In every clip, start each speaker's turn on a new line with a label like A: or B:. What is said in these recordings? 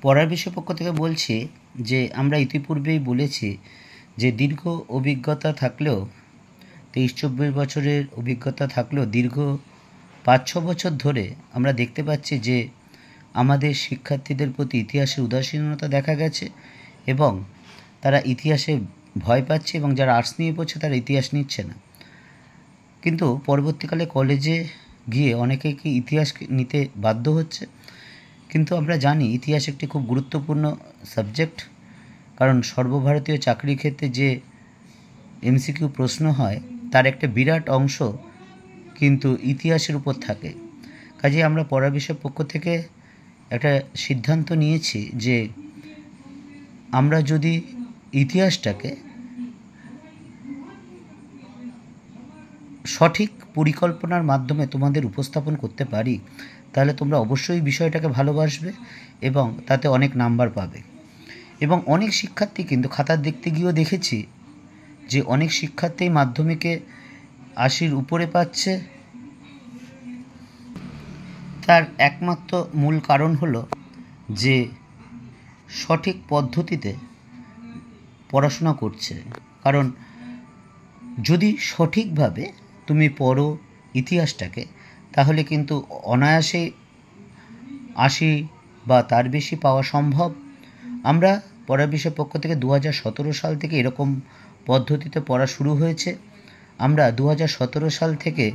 A: পড়ার বিষয় পক্ষ থেকে বলছি যে আমরা ইতিপূর্বেই বলেছি যে দীর্ঘ অভিজ্ঞতা থাকলেও 23-24 বছরের অভিজ্ঞতা থাকলেও দীর্ঘ 5-6 বছর ধরে আমরা দেখতে পাচ্ছি যে আমাদের শিক্ষার্থীদের প্রতি ইতিহাসে উদাসীনতা দেখা গেছে এবং তারা ইতিহাসে ভয় পাচ্ছে এবং যারা আর্টস নিয়ে পড়ছে তারা ইতিহাস নিচ্ছে না। কিন্তু পরবর্তীকালে কলেজে গিয়ে অনেকেই কি ইতিহাস নিতে বাধ্য হচ্ছে। কিন্তু আমরা জানি ইতিহাস একটি খুব গুরুত্বপূর্ণ সাবজেক্ট, কারণ সর্বভারতীয় চাকরির ক্ষেত্রে যে এমসিকিউ প্রশ্ন হয় তার একটা বিরাট অংশ কিন্তু ইতিহাসের উপর থাকে। কাজে আমরা পড়ার বিষয়ের পক্ষ থেকে একটা সিদ্ধান্ত নিয়েছি যে আমরা যদি ইতিহাসটাকে সঠিক পরিকল্পনার মাধ্যমে তোমাদের উপস্থাপন করতে পারি তাহলে তোমরা অবশ্যই বিষয়টাকে ভালোবাসবে এবং তাতে অনেক নাম্বার পাবে। এবং অনেক শিক্ষার্থী কিন্তু খাতার দেখতে গিয়েও দেখেছি যে অনেক শিক্ষার্থী মাধ্যমিকে 80-র উপরে পাচ্ছে। তার একমাত্র মূল কারণ হলো যে সঠিক পদ্ধতিতে পড়াশোনা করছে। কারণ যদি সঠিকভাবে তুমি পড়ো ইতিহাসটাকে তাহলে কিন্তু অনায়াসেই 80 বা তার বেশি পাওয়া সম্ভব। আমরা পড়ার বিষয় পক্ষ থেকে 2017 সাল থেকে এরকম পদ্ধতিতে পড়া শুরু হয়েছে। আমরা 2017 সাল থেকে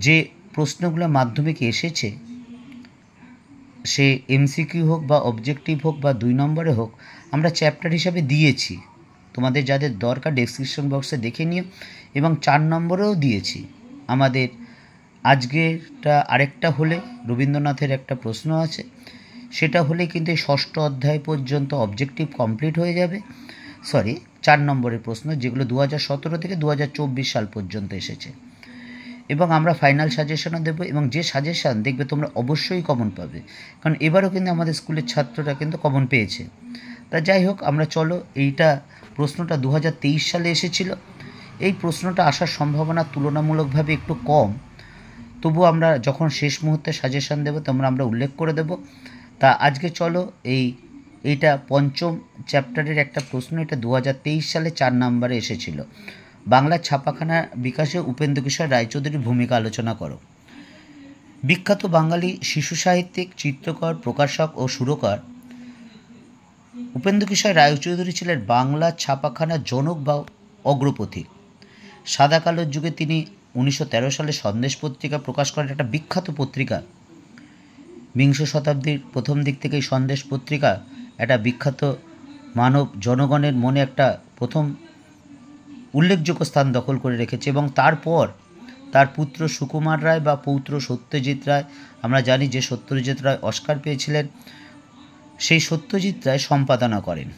A: যে প্রশ্নগুলো মাধ্যমিকে এসেছে সে এমসিকিউ হোক বা অবজেক্টিভ হোক বা 2 নম্বরে হোক আমরা চ্যাপ্টার হিসাবে দিয়েছি। তোমাদের যাদের দরকার ডেসক্রিপশন বক্সে দেখে নিও। এবং 4 নম্বরেও দিয়েছি। আমাদের আজকেরটা আরেকটা হলে রবীন্দ্রনাথের একটা প্রশ্ন আছে, সেটা হলে কিন্তু এই 6ষ্ঠ অধ্যায় পর্যন্ত অবজেক্টিভ কমপ্লিট হয়ে যাবে। 4 নম্বরের প্রশ্ন যেগুলো 2017 থেকে 2024 সাল পর্যন্ত এসেছে। এবং আমরা ফাইনাল সাজেশনও দেবো এবং যে সাজেশান দেখবে তোমরা অবশ্যই কমন পাবে, কারণ এবারও কিন্তু আমাদের স্কুলের ছাত্ররা কিন্তু কমন পেয়েছে। তা যাই হোক, আমরা চলো এইটা প্রশ্নটা 2023 সালে এসেছিল। এই প্রশ্নটা আসার সম্ভাবনা তুলনামূলকভাবে একটু কম, তবু আমরা যখন শেষ মুহূর্তে সাজেশান দেবো তোমরা আমরা উল্লেখ করে দেব। তা আজকে চলো এইটা পঞ্চম চ্যাপ্টারের একটা প্রশ্ন, এটা 2023 সালে 4 নম্বরে এসেছিল। বাংলা ছাপাখানা বিকাশে উপেন্দ্রকিশোর রায়চৌধুরীর ভূমিকা আলোচনা করো। বিখ্যাত বাঙালি শিশু সাহিত্যিক, চিত্রকর, প্রকাশক ও সুরকার উপেন্দ্রকিশোর রায়চৌধুরী ছিলেন বাংলা ছাপাখানার জনক বা অগ্রপথিক। সাদা কালোর যুগে তিনি 1913 সালে সন্দেশ পত্রিকা প্রকাশ করেন, একটা বিখ্যাত পত্রিকা। বিংশ শতাব্দীর প্রথম দিক থেকেই সন্দেশ পত্রিকা একটা বিখ্যাত মানব জনগণের মনে একটা প্রথম উল্লেখযোগ্য স্থান দখল করে রেখেছে। এবং তারপর তার পুত্র সুকুমার রায় বা পৌত্র সত্যজিৎ রায়, আমরা জানি যে সত্যজিৎ রায় অস্কার পেয়েছিলেন, সেই সত্যজিৎ রায় সম্পাদনা করেন।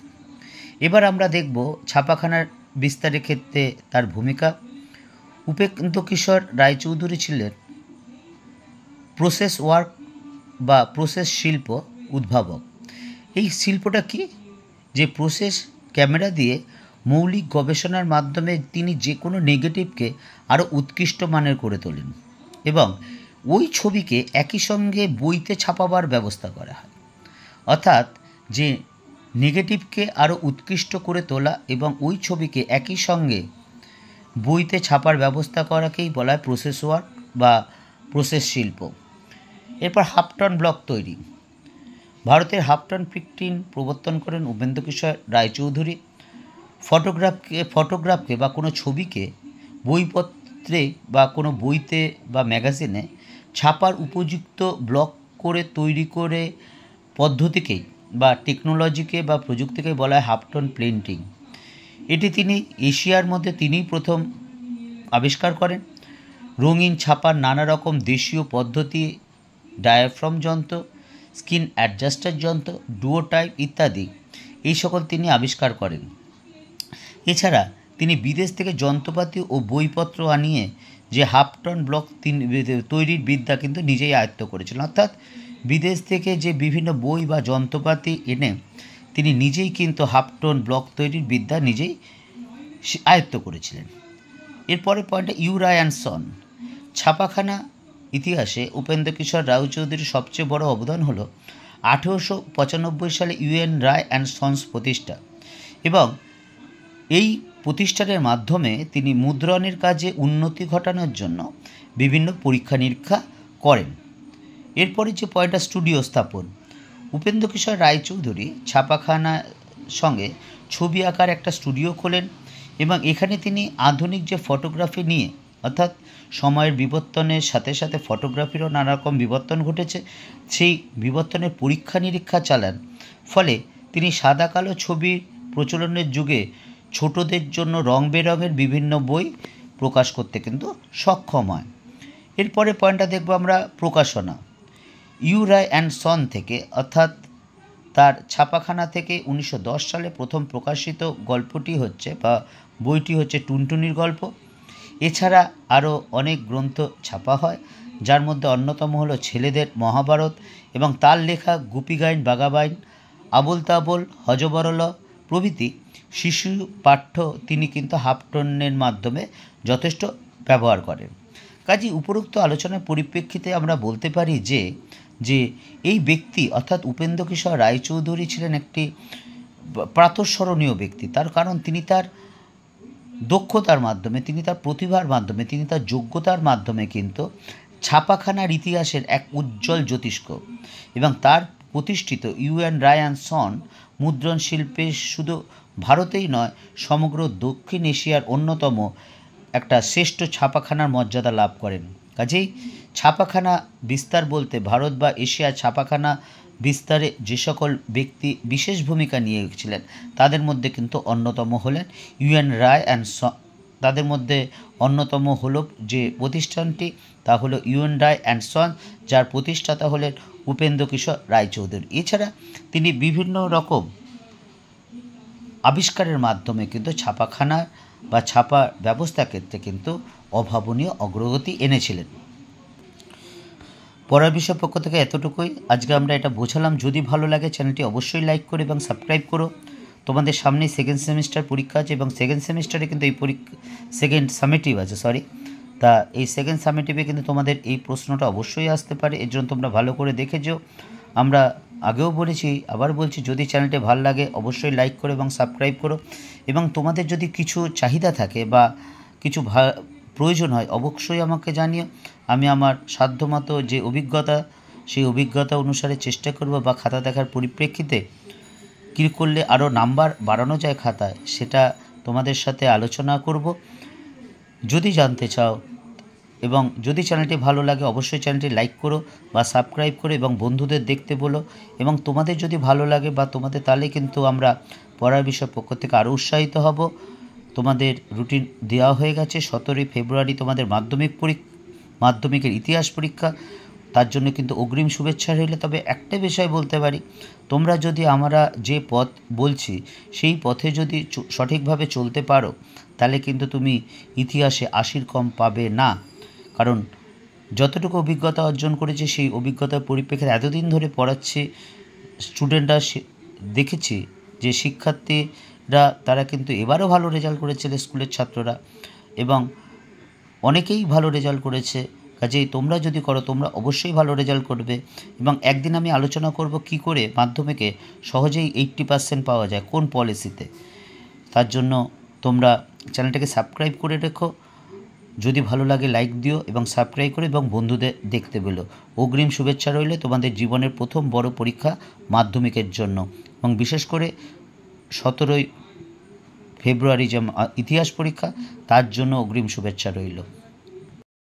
A: এবার আমরা দেখব ছাপাখানার বিস্তারের ক্ষেত্রে তার ভূমিকা। উপেন্দ্রকিশোর রায়চৌধুরী ছিলেন প্রসেস ওয়ার্ক বা প্রসেস শিল্প উদ্ভাবক। এই শিল্পটা কি? যে প্রসেস ক্যামেরা দিয়ে মৌলিক গবেষণার মাধ্যমে তিনি যে কোনো নেগেটিভকে আরও উৎকৃষ্ট মানের করে তোলেন এবং ওই ছবিকে একই সঙ্গে বইতে ছাপাবার ব্যবস্থা করা হয়। অর্থাৎ যে নেগেটিভকে আরও উৎকৃষ্ট করে তোলা এবং ওই ছবিকে একই সঙ্গে বইতে ছাপার ব্যবস্থা করাকেই বলা হয় প্রসেস ওয়ার্ক বা প্রসেস শিল্প। এরপর হাফটন ব্লক তৈরি। ভারতের হাফটন প্রিন্টিং প্রবর্তন করেন উপেন্দ্রকিশোর রায়চৌধুরী। ফটোগ্রাফকে বা কোনো ছবিকে বইপত্রে বা কোনো বইতে বা ম্যাগাজিনে ছাপার উপযুক্ত ব্লক করে তৈরি করে পদ্ধতিকেই বা টেকনোলজিকে বা প্রযুক্তিকে বলা হয় হাফটন প্রিন্টিং। এটি তিনি এশিয়ার মধ্যে তিনিই প্রথম আবিষ্কার করেন। রঙিন ছাপার নানা রকম দেশীয় পদ্ধতি, ডায়াফ্রাম যন্ত্র, স্ক্রিন অ্যাডজাস্টার যন্ত্র, ডুওটাইপ ইত্যাদি এই সকল তিনি আবিষ্কার করেন। এছাড়া তিনি বিদেশ থেকে যন্ত্রপাতি ও বইপত্র আনিয়ে যে হাফটন ব্লক তৈরির বিদ্যা কিন্তু নিজেই আয়ত্ত করেছিলেন। অর্থাৎ বিদেশ থেকে যে বিভিন্ন বই বা যন্ত্রপাতি এনে তিনি নিজেই কিন্তু হাফটন ব্লক তৈরির বিদ্যা নিজেই আয়ত্ত করেছিলেন। এরপরে পয়েন্টে ইউরায়ানসন। ছাপাখানা ইতিহাসে উপেন্দ্রকিশোর রায়চৌধুরীর সবচেয়ে বড় অবদান হলো 1895 সালে ইউএন রায় অ্যান্ড সন্স প্রতিষ্ঠা, এবং এই প্রতিষ্ঠানের মাধ্যমে তিনি মুদ্রণের কাজে উন্নতি ঘটানোর জন্য বিভিন্ন পরীক্ষা নিরীক্ষা করেন। এরপরে যে পয়েন্টটা, স্টুডিও স্থাপন। উপেন্দ্রকিশোর রায়চৌধুরী ছাপাখানার সঙ্গে ছবি আঁকার একটা স্টুডিও খোলেন, এবং এখানে তিনি আধুনিক যে ফটোগ্রাফি নিয়ে, অর্থাৎ সময়ের বিবর্তনের সাথে সাথে ফটোগ্রাফিরও নানা রকম বিবর্তন ঘটেছে, সেই বিবর্তনের পরীক্ষা নিরীক্ষা চালান। ফলে তিনি সাদা কালো ছবির প্রচলনের যুগে ছোটদের জন্য রং বেরঙের বিভিন্ন বই প্রকাশ করতে কিন্তু সক্ষম হয়। এরপরে পয়েন্টটা দেখব আমরা, প্রকাশনা। ইউ রায় অ্যান্ড সন থেকে, অর্থাৎ তার ছাপাখানা থেকে 1910 সালে প্রথম প্রকাশিত গল্পটি হচ্ছে বা বইটি হচ্ছে টুনটুনির গল্প। এছাড়া আরও অনেক গ্রন্থ ছাপা হয়, যার মধ্যে অন্যতম হলো ছেলেদের মহাভারত এবং তার লেখা গুপিগাইন বাঘাবাইন, আবোল তাবোল, হযবরল প্রভৃতি শিশু পাঠ্য তিনি কিন্তু হাফটনের মাধ্যমে যথেষ্ট ব্যবহার করেন। কাজেই উপরোক্ত আলোচনার পরিপ্রেক্ষিতে আমরা বলতে পারি যে এই ব্যক্তি অর্থাৎ উপেন্দ্রকিশোর রায়চৌধুরী ছিলেন একটি প্রাতঃস্মরণীয় ব্যক্তি। তার কারণ তিনি তার দক্ষতার মাধ্যমে, তিনি তার প্রতিভার মাধ্যমে, তিনি তার যোগ্যতার মাধ্যমে কিন্তু ছাপাখানার ইতিহাসের এক উজ্জ্বল জ্যোতিষ্ক, এবং তার প্রতিষ্ঠিত ইউএন রায় অ্যান্ড সন মুদ্রণ শিল্পে শুধু ভারতেই নয়, সমগ্র দক্ষিণ এশিয়ার অন্যতম একটা শ্রেষ্ঠ ছাপাখানার মর্যাদা লাভ করেন। কাজেই ছাপাখানা বিস্তার বলতে ভারত বা এশিয়ার ছাপাখানা বিস্তারে যে সকল ব্যক্তি বিশেষ ভূমিকা নিয়েছিলেন তাদের মধ্যে কিন্তু অন্যতম হলেন ইউএন রায় অ্যান্ড সন। তাদের মধ্যে অন্যতম হলো যে প্রতিষ্ঠানটি, তা হলো ইউএন রায় অ্যান্ড সন, যার প্রতিষ্ঠাতা হলেন উপেন্দ্রকিশোর রায়চৌধুরী। এছাড়া তিনি বিভিন্ন রকম আবিষ্কারের মাধ্যমে কিন্তু ছাপাখানা বা ছাপা ব্যবস্থার ক্ষেত্রে কিন্তু অভাবনীয় অগ্রগতি এনেছিলেন। পড়ার বিষয় পক্ষ থেকে এতটুকুই। আজকে আমরা এটা বোঝালাম। যদি ভালো লাগে চ্যানেলটি অবশ্যই লাইক করো এবং সাবস্ক্রাইব করো। তোমাদের সামনে সেকেন্ড সেমিস্টার পরীক্ষা আছে, এবং সেকেন্ড সেমিস্টারে কিন্তু এই সেকেন্ড সামেটিভ আছে, তা এই সেকেন্ড সামেটিভে কিন্তু তোমাদের এই প্রশ্নটা অবশ্যই আসতে পারে। এর জন্য তোমরা ভালো করে দেখে যেও। আমরা আগেও বলেছি, আবার বলছি, যদি চ্যানেলটি ভালো লাগে অবশ্যই লাইক করো এবং সাবস্ক্রাইব করো, এবং তোমাদের যদি কিছু চাহিদা থাকে বা কিছু প্রয়োজন হয় অবশ্যই আমাকে জানিও। আমি আমার সাধ্যমতো যে অভিজ্ঞতা, সেই অভিজ্ঞতা অনুসারে চেষ্টা করব, বা খাতা দেখার পরিপ্রেক্ষিতে কী করলে আরও নাম্বার বাড়ানো যায় খাতায়, সেটা তোমাদের সাথে আলোচনা করব। যদি জানতে চাও এবং যদি চ্যানেলটি ভালো লাগে অবশ্যই চ্যানেলটি লাইক করো বা সাবস্ক্রাইব করো, এবং বন্ধুদের দেখতে বলো। এবং তোমাদের যদি ভালো লাগে বা তোমাদের, তাহলে কিন্তু আমরা পড়ার বিষয় পক্ষ থেকে আরও উৎসাহিত হব। তোমাদের রুটিন দেওয়া হয়ে গেছে। 17 ফেব্রুয়ারি তোমাদের মাধ্যমিকের ইতিহাস পরীক্ষা, তার জন্য কিন্তু অগ্রিম শুভেচ্ছা রইল। তবে একটা বিষয় বলতে পারি, তোমরা যদি আমরা যে পথ বলছি সেই পথে যদি সঠিকভাবে চলতে পারো, তাহলে কিন্তু তুমি ইতিহাসে 80 কম পাবে না। কারণ যতটুকু অভিজ্ঞতা অর্জন করেছে সেই অভিজ্ঞতার পরিপ্রেক্ষিতে এতদিন ধরে পড়াচ্ছি, স্টুডেন্টরা দেখেছি যে শিক্ষার্থীরা তারা কিন্তু এবারও ভালো রেজাল্ট করেছিল, স্কুলের ছাত্ররা, এবং অনেকেই ভালো রেজাল্ট করেছে। কাজেই তোমরা যদি করো তোমরা অবশ্যই ভালো রেজাল্ট করবে। এবং একদিন আমি আলোচনা করব কি করে মাধ্যমিকে সহজেই 80% পাওয়া যায়, কোন পলিসিতে। তার জন্য তোমরা চ্যানেলটাকে সাবস্ক্রাইব করে রেখো। যদি ভালো লাগে লাইক দিও এবং সাবস্ক্রাইব করো, এবং বন্ধুদের দেখতে বলো। অগ্রিম শুভেচ্ছা রইলে তোমাদের জীবনের প্রথম বড় পরীক্ষা মাধ্যমিকের জন্য, এবং বিশেষ করে 17 ফেব্রুয়ারি যে ইতিহাস পরীক্ষা, তার জন্য অগ্রিম শুভেচ্ছা রইল।